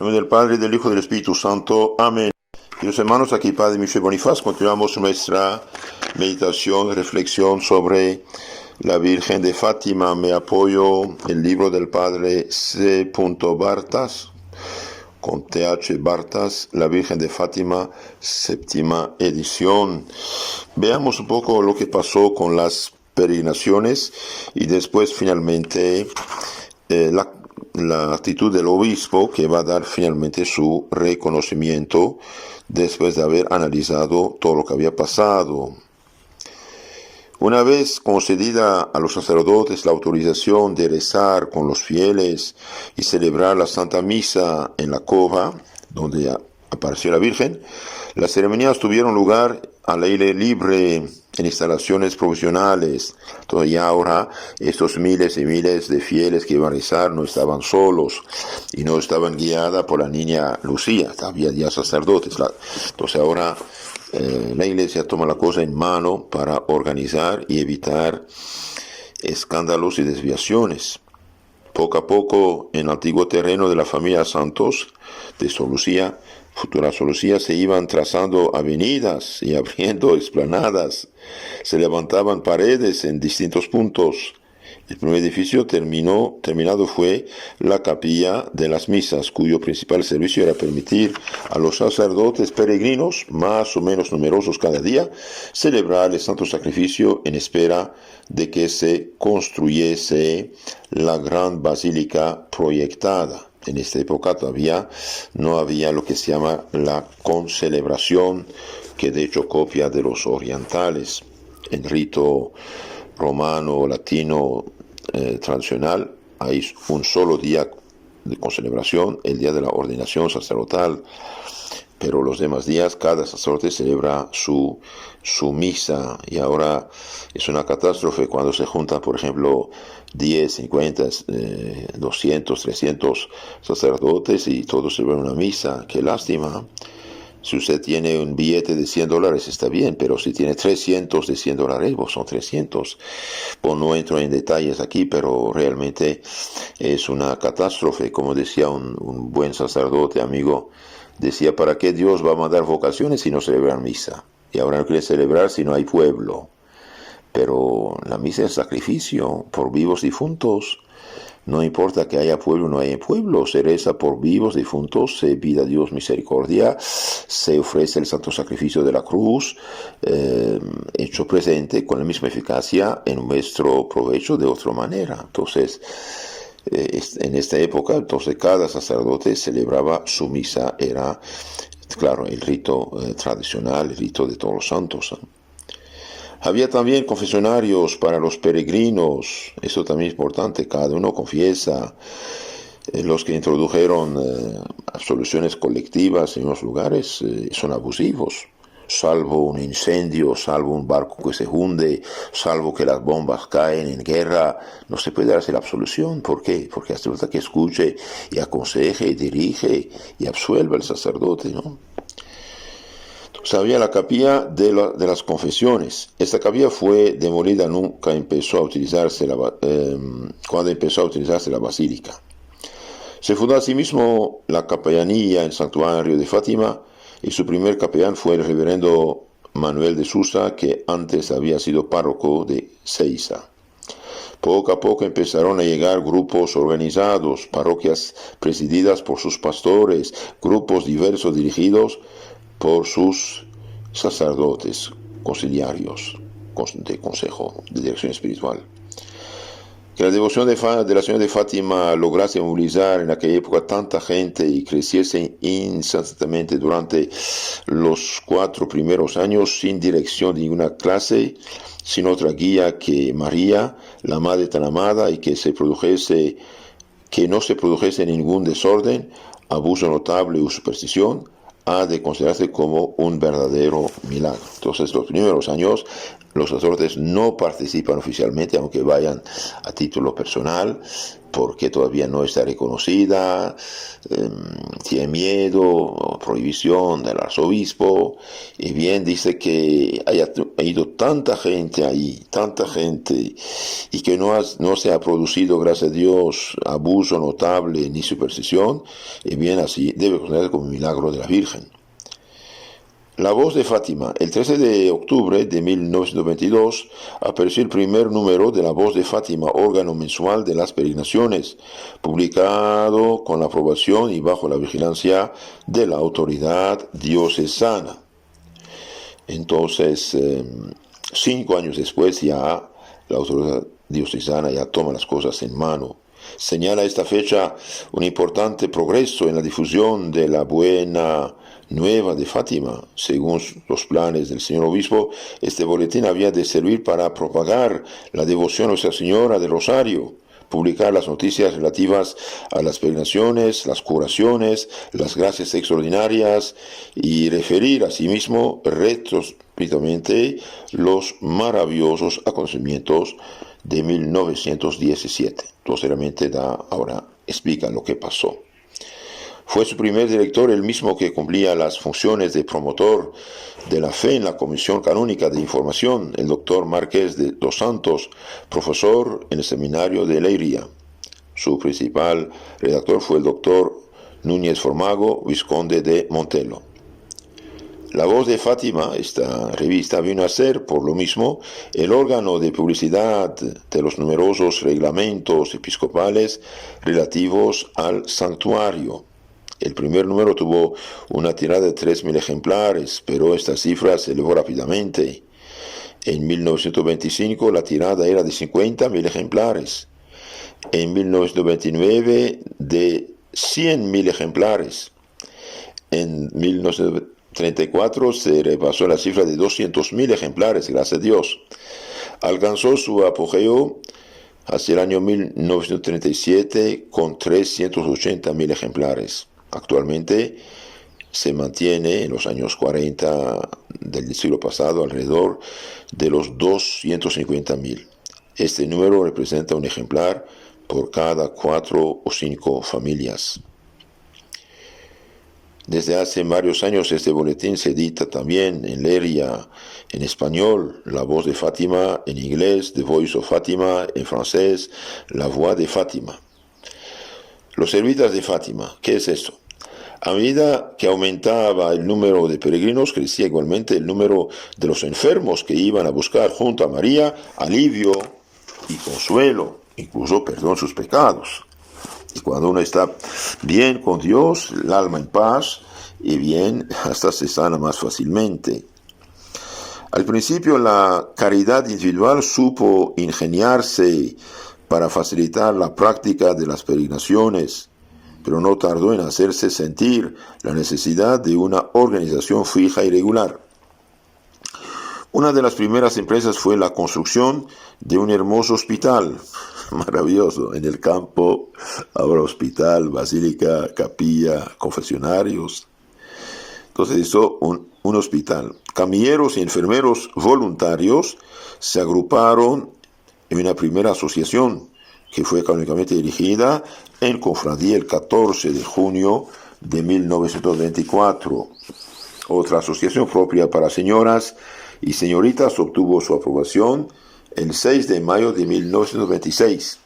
En nombre del Padre, del Hijo y del Espíritu Santo. Amén. Queridos hermanos, aquí Padre Michel Bonifaz, continuamos nuestra meditación, reflexión sobre la Virgen de Fátima. Me apoyo en el libro del Padre C. Bartas, con TH Bartas, La Virgen de Fátima, séptima edición. Veamos un poco lo que pasó con las peregrinaciones y después finalmente la actitud del obispo, que va a dar finalmente su reconocimiento después de haber analizado todo lo que había pasado. Una vez concedida a los sacerdotes la autorización de rezar con los fieles y celebrar la Santa Misa en la cova donde apareció la Virgen, las ceremonias tuvieron lugar al aire libre en instalaciones provisionales. Entonces ya ahora estos miles y miles de fieles que iban a rezar no estaban solos y no estaban guiadas por la niña Lucía, había ya sacerdotes. Entonces ahora la Iglesia toma la cosa en mano para organizar y evitar escándalos y desviaciones. Poco a poco, en el antiguo terreno de la familia Santos de Sor Lucía, futura Sor Lucía, se iban trazando avenidas y abriendo explanadas. Se levantaban paredes en distintos puntos. El primer edificio terminado fue la capilla de las misas, cuyo principal servicio era permitir a los sacerdotes peregrinos, más o menos numerosos cada día, celebrar el santo sacrificio en espera de que se construyese la gran basílica proyectada. En esta época todavía no había lo que se llama la concelebración, que de hecho copia de los orientales. En rito romano o latino tradicional hay un solo día de concelebración, el día de la ordenación sacerdotal, pero los demás días cada sacerdote celebra su misa. Y ahora es una catástrofe cuando se juntan, por ejemplo, 10, 50, 200, 300 sacerdotes y todos celebran una misa. Qué lástima. Si usted tiene un billete de $100 está bien, pero si tiene 300 de $100, pues son 300. Pues no entro en detalles aquí, pero realmente es una catástrofe. Como decía un buen sacerdote amigo, decía, ¿para qué Dios va a mandar vocaciones si no celebran misa? Y ahora no quiere celebrar si no hay pueblo. Pero la misa es sacrificio por vivos difuntos. No importa que haya pueblo o no haya pueblo, se reza por vivos difuntos, se pide a Dios misericordia, se ofrece el santo sacrificio de la cruz, hecho presente con la misma eficacia en nuestro provecho de otra manera. Entonces, en esta época, entonces cada sacerdote celebraba su misa, era, claro, el rito tradicional, el rito de todos los santos. Había también confesionarios para los peregrinos, eso también es importante, cada uno confiesa. Los que introdujeron absoluciones colectivas en los lugares son abusivos. Salvo un incendio, salvo un barco que se hunde, salvo que las bombas caen en guerra, no se puede darse la absolución. ¿Por qué? Porque hace falta que escuche y aconseje y dirige y absuelva el sacerdote, ¿no? Había la capilla de las confesiones. Esta capilla fue demolida cuando empezó a utilizarse la basílica. Se fundó asimismo la capellanía en el santuario de Fátima y su primer capellán fue el reverendo Manuel de Susa, que antes había sido párroco de Seiza. Poco a poco empezaron a llegar grupos organizados, parroquias presididas por sus pastores, grupos diversos dirigidos por sus sacerdotes conciliarios de consejo, de dirección espiritual. Que la devoción de la Señora de Fátima lograse movilizar en aquella época tanta gente y creciese incesantemente durante los 4 primeros años sin dirección de ninguna clase, sin otra guía que María, la Madre tan amada, y que no se produjese ningún desorden, abuso notable o superstición, ha de considerarse como un verdadero milagro. Entonces, los primeros años, los sacerdotes no participan oficialmente, aunque vayan a título personal, porque todavía no está reconocida, tiene miedo, prohibición del arzobispo, y bien dice que ha ido tanta gente ahí, tanta gente, y que no se ha producido, gracias a Dios, abuso notable ni superstición, y bien así debe considerarse como un milagro de la Virgen. La voz de Fátima. El 13 de octubre de 1922 apareció el primer número de La voz de Fátima, órgano mensual de las peregrinaciones, publicado con la aprobación y bajo la vigilancia de la autoridad diocesana. Entonces, 5 años después ya la autoridad diocesana ya toma las cosas en mano. Señala esta fecha un importante progreso en la difusión de la buena nueva de Fátima. Según los planes del señor obispo, este boletín había de servir para propagar la devoción a Nuestra Señora del Rosario, publicar las noticias relativas a las peregrinaciones, las curaciones, las gracias extraordinarias y referir asimismo retrospectivamente los maravillosos acontecimientos de 1917. Posteriormente ahora explica lo que pasó. Fue su primer director el mismo que cumplía las funciones de promotor de la fe en la Comisión Canónica de Información, el doctor Márquez de dos Santos, profesor en el seminario de Leiria. Su principal redactor fue el doctor Núñez Formago, vizconde de Montelo. La voz de Fátima, esta revista, vino a ser, por lo mismo, el órgano de publicidad de los numerosos reglamentos episcopales relativos al santuario. El primer número tuvo una tirada de 3.000 ejemplares, pero esta cifra se elevó rápidamente. En 1925 la tirada era de 50.000 ejemplares. En 1929 de 100.000 ejemplares. En 1934 se repasó la cifra de 200.000 ejemplares, gracias a Dios. Alcanzó su apogeo hacia el año 1937 con 380.000 ejemplares. Actualmente se mantiene en los años 40 del siglo pasado alrededor de los 250.000. Este número representa un ejemplar por cada 4 o 5 familias. Desde hace varios años este boletín se edita también en Leiria, en español, La Voz de Fátima, en inglés, The Voice of Fátima, en francés, La Voix de Fátima. Los servitas de Fátima, ¿qué es esto? A medida que aumentaba el número de peregrinos, crecía igualmente el número de los enfermos que iban a buscar junto a María alivio y consuelo, incluso perdón sus pecados. Y cuando uno está bien con Dios, el alma en paz, y bien, hasta se sana más fácilmente. Al principio la caridad individual supo ingeniarse para facilitar la práctica de las peregrinaciones, pero no tardó en hacerse sentir la necesidad de una organización fija y regular. Una de las primeras empresas fue la construcción de un hermoso hospital, maravilloso, en el campo. Habrá hospital, basílica, capilla, confesionarios. Entonces hizo un hospital. Camilleros y enfermeros voluntarios se agruparon en una primera asociación que fue canónicamente dirigida en Cofradía el 14 de junio de 1924. Otra asociación propia para señoras y señoritas obtuvo su aprobación el 6 de mayo de 1926.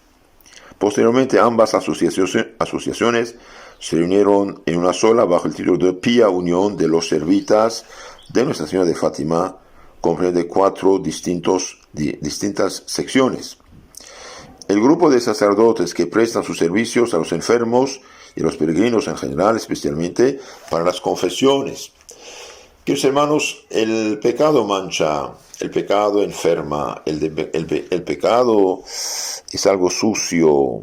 Posteriormente ambas asociaciones se reunieron en una sola bajo el título de Pía Unión de los Servitas de Nuestra Señora de Fátima, comprende 4 distintas secciones. El grupo de sacerdotes que prestan sus servicios a los enfermos y a los peregrinos en general, especialmente para las confesiones. Queridos hermanos, el pecado mancha, el pecado enferma, el pecado es algo sucio.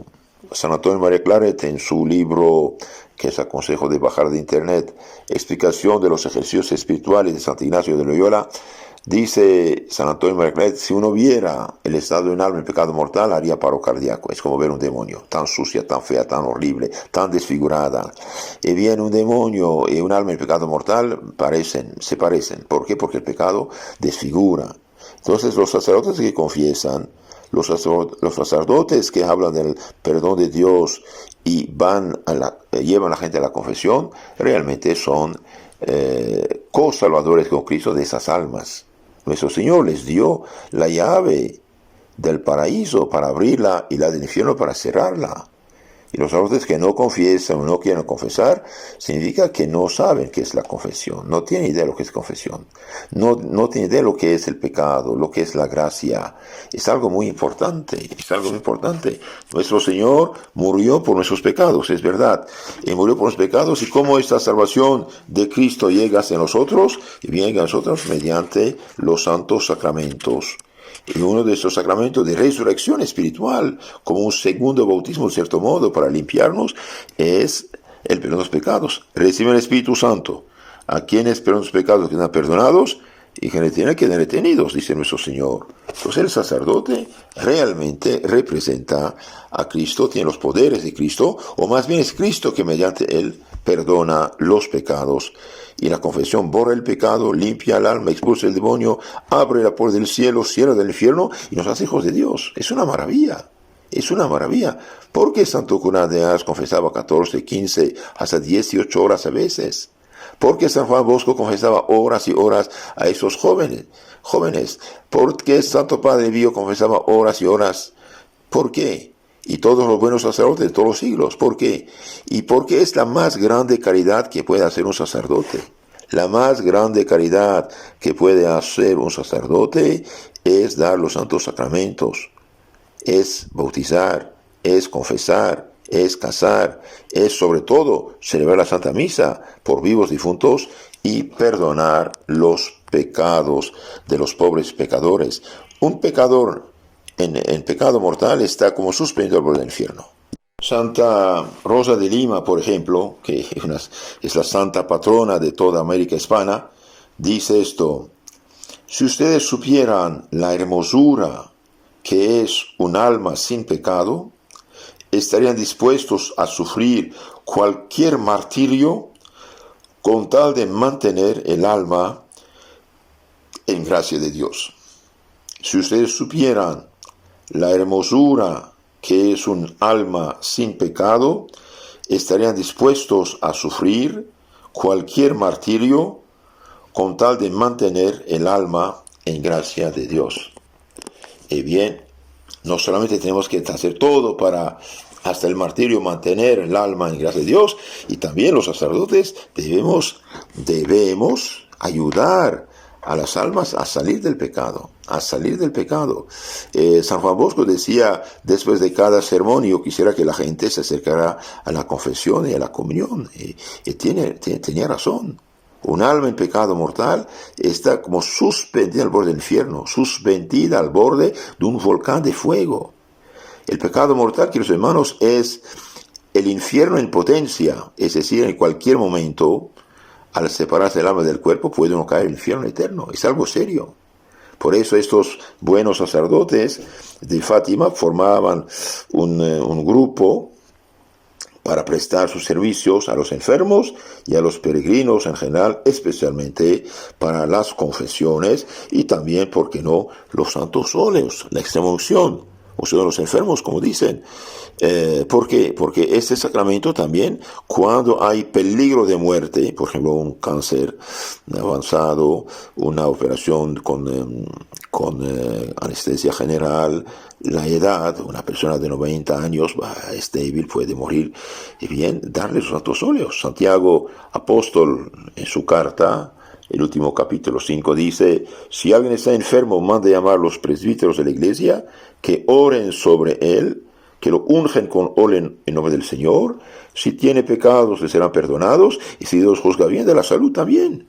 San Antonio María Claret, en su libro, que les aconsejo de bajar de internet, Explicación de los ejercicios espirituales de San Ignacio de Loyola, dice San Antonio María Claret: si uno viera el estado de un alma en pecado mortal, haría paro cardíaco. Es como ver un demonio, tan sucia, tan fea, tan horrible, tan desfigurada. Y viene un demonio y un alma en pecado mortal, se parecen. ¿Por qué? Porque el pecado desfigura. Entonces los sacerdotes que confiesan, los sacerdotes que hablan del perdón de Dios y llevan a la gente a la confesión, realmente son co-salvadores con Cristo de esas almas. Nuestro Señor les dio la llave del paraíso para abrirla y la del infierno para cerrarla. Y los sacerdotes que no confiesan o no quieren confesar, significa que no saben qué es la confesión, no tienen idea de lo que es confesión, no tienen idea de lo que es el pecado, lo que es la gracia. Es algo muy importante, es algo muy importante. Nuestro Señor murió por nuestros pecados, es verdad, y murió por los pecados, y cómo esta salvación de Cristo llega hacia nosotros, y viene a nosotros mediante los santos sacramentos. Y uno de estos sacramentos de resurrección espiritual, como un segundo bautismo, en cierto modo, para limpiarnos, es el perdón de los pecados. Reciben el Espíritu Santo. A quienes perdonan los pecados que están perdonados y que tienen que quedar retenidos, dice nuestro Señor. Entonces el sacerdote realmente representa a Cristo, tiene los poderes de Cristo, o más bien es Cristo que mediante él perdona los pecados. Y la confesión borra el pecado, limpia el alma, expulsa el demonio, abre la puerta del cielo, cierra del infierno y nos hace hijos de Dios. Es una maravilla. Es una maravilla. ¿Por qué Santo Cura de Ars confesaba 14, 15, hasta 18 horas a veces? ¿Por qué San Juan Bosco confesaba horas y horas a esos jóvenes? ¿Por qué Santo Padre Pío confesaba horas y horas? ¿Por qué? Y todos los buenos sacerdotes de todos los siglos. ¿Por qué? Y porque es la más grande caridad que puede hacer un sacerdote. La más grande caridad que puede hacer un sacerdote es dar los santos sacramentos, es bautizar, es confesar, es casar, es sobre todo celebrar la Santa Misa por vivos difuntos y perdonar los pecados de los pobres pecadores. Un pecador en pecado mortal está como suspendido al borde del infierno. Santa Rosa de Lima, por ejemplo, que es la santa patrona de toda América Hispana, dice esto: si ustedes supieran la hermosura que es un alma sin pecado, estarían dispuestos a sufrir cualquier martirio con tal de mantener el alma en gracia de Dios. Si ustedes supieran la hermosura que es un alma sin pecado, estarían dispuestos a sufrir cualquier martirio con tal de mantener el alma en gracia de Dios. Y bien, no solamente tenemos que hacer todo para, hasta el martirio, mantener el alma en gracia de Dios, y también los sacerdotes debemos ayudar a las almas a salir del pecado, San Juan Bosco decía después de cada sermón: yo quisiera que la gente se acercara a la confesión y a la comunión, y tenía razón. Un alma en pecado mortal está como suspendida al borde del infierno, suspendida al borde de un volcán de fuego. El pecado mortal, queridos hermanos, es el infierno en potencia, es decir, en cualquier momento, al separarse el alma del cuerpo, puede uno caer en el infierno eterno. Es algo serio. Por eso estos buenos sacerdotes de Fátima formaban un grupo para prestar sus servicios a los enfermos y a los peregrinos en general, especialmente para las confesiones y también, ¿por qué no?, los santos óleos, la extrema unción, o sea, los enfermos, como dicen. ¿Por qué? Porque este sacramento también, cuando hay peligro de muerte, por ejemplo, un cáncer avanzado, una operación con anestesia general, la edad, una persona de 90 años es débil, puede morir, y bien, darle los santos óleos. Santiago, apóstol, en su carta, el último capítulo 5, dice: si alguien está enfermo, mande llamar a los presbíteros de la iglesia, que oren sobre él, que lo ungen con óleo en nombre del Señor. Si tiene pecados, le serán perdonados, y si Dios juzga bien, de la salud también.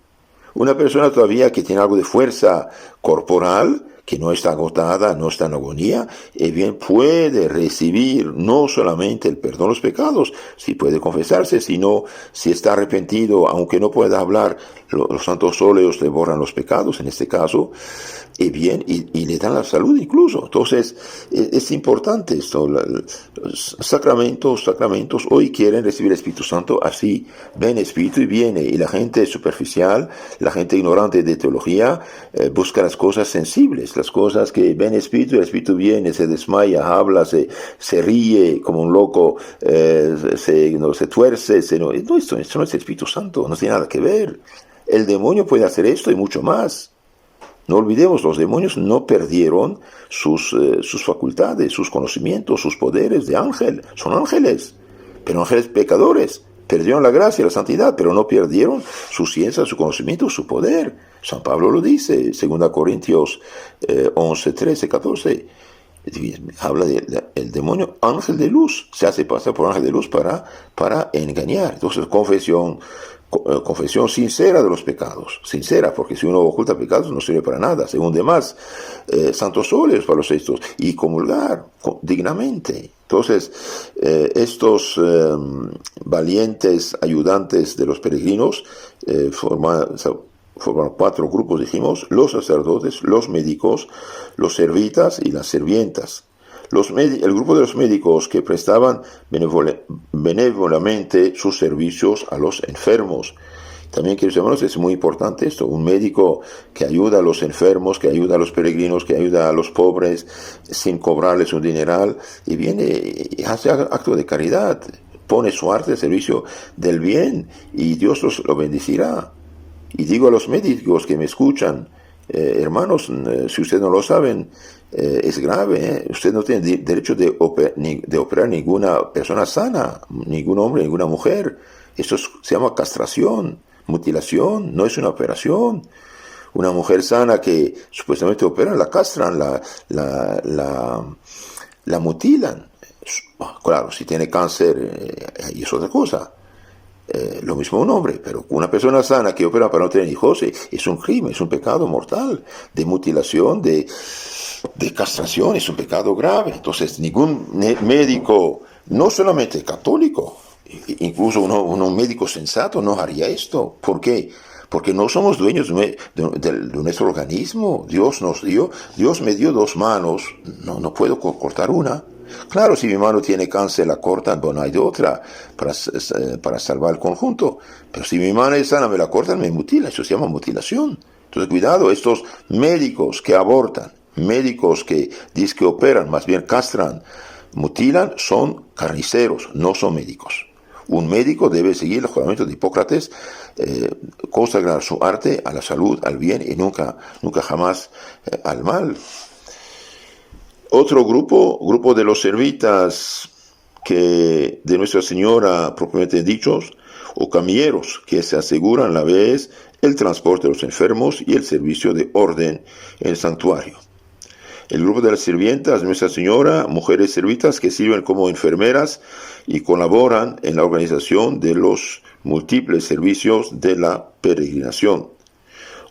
Una persona todavía que tiene algo de fuerza corporal, que no está agotada, no está en agonía, bien puede recibir no solamente el perdón de los pecados, si puede confesarse, sino si está arrepentido, aunque no pueda hablar, los santos óleos le borran los pecados, en este caso, y bien, y le dan la salud incluso. Entonces, es importante esto. Sacramentos, hoy quieren recibir el Espíritu Santo así, ven Espíritu y viene. Y la gente superficial, la gente ignorante de teología, busca las cosas sensibles, las cosas que ven Espíritu, el Espíritu viene, se desmaya, habla, se ríe como un loco, se tuerce. Esto no es el Espíritu Santo, no tiene nada que ver. El demonio puede hacer esto y mucho más. No olvidemos, los demonios no perdieron sus facultades, sus conocimientos, sus poderes de ángel. Son ángeles, pero ángeles pecadores. Perdieron la gracia, la santidad, pero no perdieron su ciencia, su conocimiento, su poder. San Pablo lo dice, 2 Corintios 11, 13, 14. Habla del demonio ángel de luz. Se hace pasar por ángel de luz para engañar. Entonces, confesión sincera de los pecados, sincera, porque si uno oculta pecados no sirve para nada. Según demás, santos óleos para los estos, y comulgar dignamente. Entonces, estos valientes ayudantes de los peregrinos forman 4 grupos, dijimos: los sacerdotes, los médicos, los servitas y las servientas. El grupo de los médicos que prestaban benévolamente sus servicios a los enfermos. También, queridos hermanos, es muy importante esto: un médico que ayuda a los enfermos, que ayuda a los peregrinos, que ayuda a los pobres sin cobrarles un dineral, y viene y hace acto de caridad, pone su arte al servicio del bien, y Dios lo bendecirá. Y digo a los médicos que me escuchan, hermanos, si ustedes no lo saben, es grave. Usted no tiene derecho de operar ninguna persona sana, ningún hombre, ninguna mujer. Esto se llama castración, mutilación, no es una operación. Una mujer sana que supuestamente operan, la castran, la mutilan. Claro, si tiene cáncer, ahí es otra cosa. Lo mismo un hombre, pero una persona sana que opera para no tener hijos es un crimen, es un pecado mortal, de mutilación, de castración, es un pecado grave. Entonces, ningún médico, no solamente católico, incluso un médico sensato no haría esto. ¿Por qué? Porque no somos dueños de nuestro organismo. Dios me dio 2 manos, no puedo cortar una. Claro, si mi mano tiene cáncer, la cortan, bueno, hay de otra para salvar el conjunto. Pero si mi mano es sana, me la cortan, me mutilan. Eso se llama mutilación. Entonces, cuidado, estos médicos que abortan, médicos que dicen que operan, más bien castran, mutilan, son carniceros, no son médicos. Un médico debe seguir el juramento de Hipócrates, consagrar su arte a la salud, al bien, y nunca jamás al mal. Otro grupo de los servitas de Nuestra Señora propiamente dichos, o camilleros, que se aseguran a la vez el transporte de los enfermos y el servicio de orden en el santuario. El grupo de las sirvientas de Nuestra Señora, mujeres servitas que sirven como enfermeras y colaboran en la organización de los múltiples servicios de la peregrinación.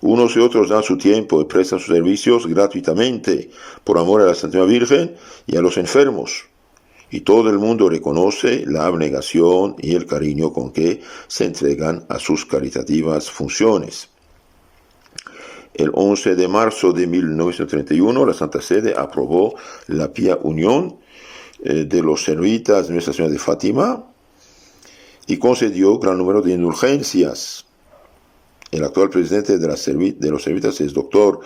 Unos y otros dan su tiempo y prestan sus servicios gratuitamente por amor a la Santísima Virgen y a los enfermos. Y todo el mundo reconoce la abnegación y el cariño con que se entregan a sus caritativas funciones. El 11 de marzo de 1931, la Santa Sede aprobó la pía unión de los servitas de Nuestra Señora de Fátima y concedió gran número de indulgencias. El actual presidente de los servitas es doctor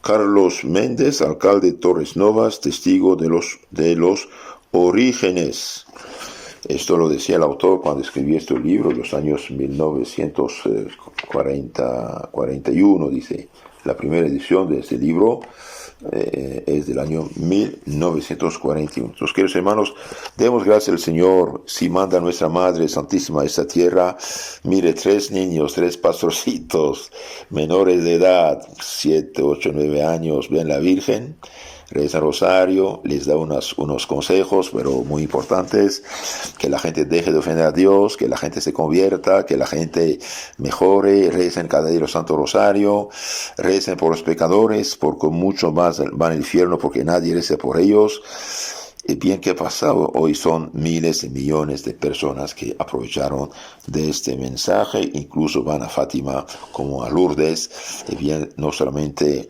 Carlos Méndez, alcalde de Torres Novas, testigo de los orígenes. Esto lo decía el autor cuando escribió este libro, en los años 1941, dice. La primera edición de este libro es del año 1941. Entonces, queridos hermanos, demos gracias al Señor. Si manda a nuestra Madre Santísima a esta tierra, mire, 3 niños, 3 pastorcitos menores de edad, 7, 8, 9 años, ven la Virgen, reza rosario, les da unos consejos, pero muy importantes: que la gente deje de ofender a Dios, que la gente se convierta, que la gente mejore, recen cada día el Santo Rosario, recen por los pecadores, porque muchos más van al infierno porque nadie reza por ellos. Y bien, ¿qué ha pasado? Hoy son miles y millones de personas que aprovecharon de este mensaje, incluso van a Fátima como a Lourdes, y bien, no solamente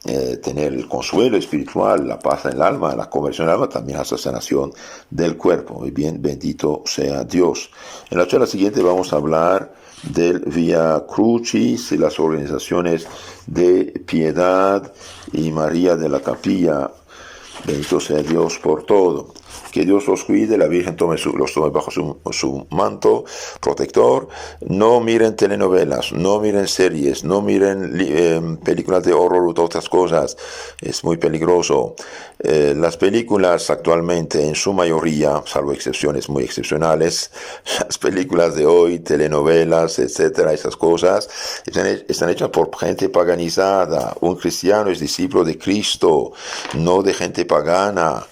tener el consuelo espiritual, la paz en el alma, la conversión del alma, también la sanación del cuerpo. Y bien, bendito sea Dios. En la charla siguiente vamos a hablar del Via Crucis y las organizaciones de Piedad y María de la Capilla. Bendito sea Dios por todo. Que Dios los cuide, la Virgen los tome bajo su manto protector. No miren telenovelas, no miren series, no miren películas de horror u otras cosas. Es muy peligroso. Las películas actualmente, en su mayoría, salvo excepciones muy excepcionales, las películas de hoy, telenovelas, etcétera, esas cosas, están hechas por gente paganizada. Un cristiano es discípulo de Cristo, no de gente pagana.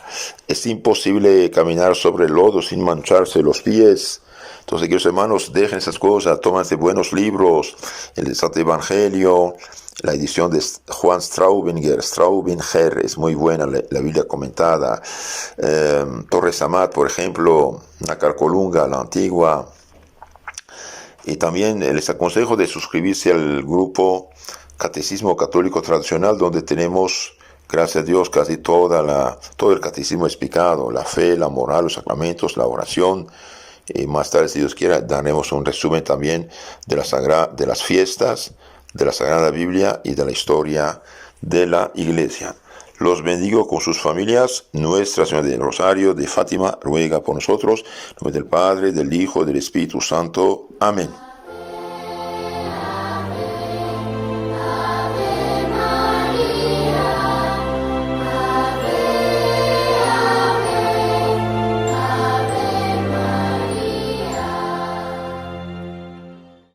Es imposible caminar sobre el lodo sin mancharse los pies. Entonces, queridos hermanos, dejen esas cosas, tómense buenos libros, el Santo Evangelio, la edición de Juan Straubinger, es muy buena, la Biblia comentada. Torres Amat, por ejemplo, la Carcolunga, la antigua. Y también les aconsejo de suscribirse al grupo Catecismo Católico Tradicional, donde tenemos, gracias a Dios, casi todo el catecismo explicado, la fe, la moral, los sacramentos, la oración. Y más tarde, si Dios quiera, daremos un resumen también de las fiestas, de la Sagrada Biblia y de la historia de la Iglesia. Los bendigo con sus familias. Nuestra Señora del Rosario de Fátima ruega por nosotros. En nombre del Padre, del Hijo y del Espíritu Santo. Amén.